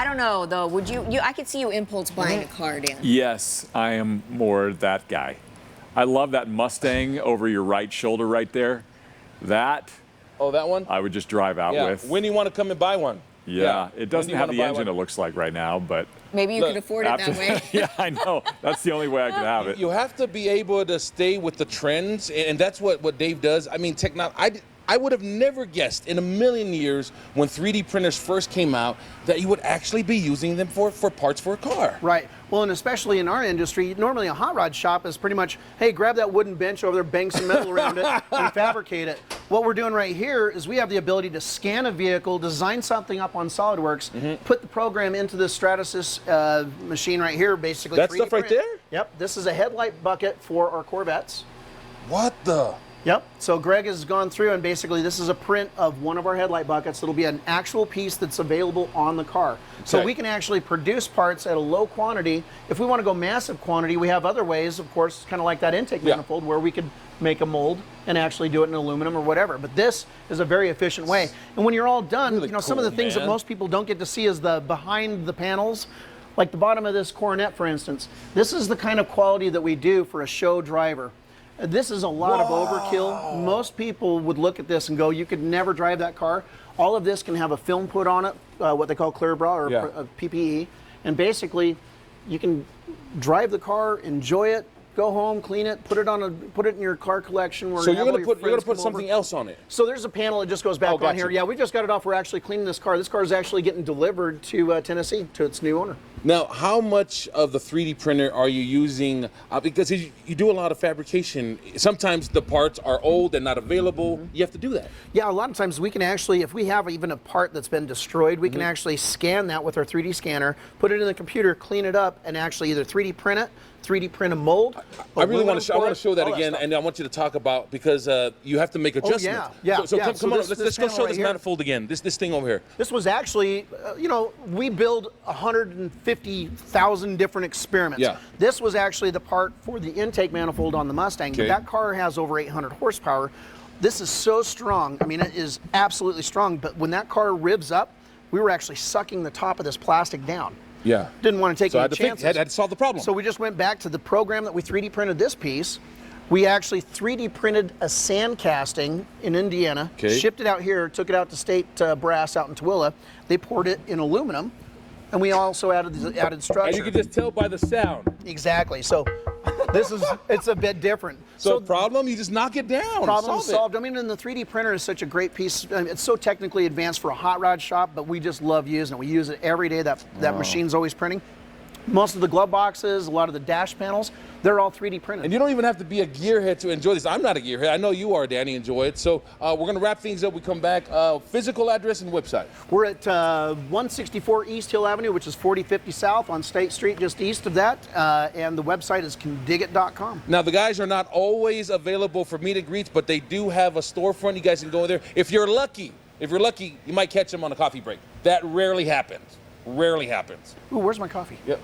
I don't know though. Would you? I could see you impulse buying a car, Dan. Yes, I am more that guy. I love that Mustang over your right shoulder right there. That. Oh, that one? I would just drive out with. When do you want to come and buy one? Yeah, it doesn't have the engine it looks like right now, but maybe you could afford it that way. Yeah, I know. That's the only way I could have it. You have to be able to stay with the trends, and that's what Dave does. I mean, I would have never guessed in a million years when 3D printers first came out that you would actually be using them for parts for a car. Right. Well, and especially in our industry, normally a hot rod shop is pretty much, hey, grab that wooden bench over there, bang some metal around it, and fabricate it. What we're doing right here is we have the ability to scan a vehicle, design something up on SolidWorks, put the program into the Stratasys machine right here, basically. That 3D stuff right print. there? Yep. This is a headlight bucket for our Corvettes. What the? Yep. So Greg has gone through, and basically this is a print of one of our headlight buckets. It'll be an actual piece that's available on the car. So we can actually produce parts at a low quantity. If we want to go massive quantity, we have other ways, of course, kind of like that intake manifold, where we could make a mold and actually do it in aluminum or whatever. But this is a very efficient way. And when you're all done, Really you know, some of the things that most people don't get to see is the behind the panels. Like the bottom of this Coronet, for instance. This is the kind of quality that we do for a show driver. This is a lot of overkill. Most people would look at this and go, you could never drive that car. All of this can have a film put on it, what they call clear bra or PPE. And basically, you can drive the car, enjoy it, go home, clean it, put it in your car collection. So you're gonna put something else on it. So there's a panel that just goes back on here. Yeah, we just got it off. We're actually cleaning this car. This car is actually getting delivered to Tennessee to its new owner. Now, how much of the 3D printer are you using? Because you do a lot of fabrication. Sometimes the parts are old and not available. You have to do that. Yeah, a lot of times we can actually, if we have even a part that's been destroyed, we can actually scan that with our 3D scanner, put it in the computer, clean it up, and actually either 3D print it, 3D print a mold. I really want to show that again, and I want you to talk about, because you have to make adjustments. So come on, let's go show this manifold again. This thing over here. This was actually, you know, we build 150,000 different experiments. Yeah. This was actually the part for the intake manifold on the Mustang. But that car has over 800 horsepower. This is so strong. I mean, it is absolutely strong. But when that car revs up, we were actually sucking the top of this plastic down. Yeah. Didn't want to take any chances. Had to solve the problem. So we just went back to the program that we 3D printed this piece. We actually 3D printed a sand casting in Indiana, shipped it out here, took it out to State Brass out in Tooele. They poured it in aluminum, and we also added structure. And you can just tell by the sound. Exactly. So it's a bit different. So problem, you just knock it down. Problem solved. I mean, and the 3D printer is such a great piece. I mean, it's so technically advanced for a hot rod shop, but we just love using it. We use it every day. That machine's always printing. Most of the glove boxes, a lot of the dash panels, they're all 3D printed. And you don't even have to be a gearhead to enjoy this. I'm not a gearhead. I know you are, Danny. Enjoy it. So we're going to wrap things up. We come back. Physical address and website. We're at 164 East Hill Avenue, which is 4050 South on State Street, just east of that. And the website is Kindig-It.com. Now, the guys are not always available for meet and greets, but they do have a storefront. You guys can go there. If you're lucky, you might catch them on a coffee break. That rarely happens. Rarely happens. Ooh, where's my coffee? Yeah.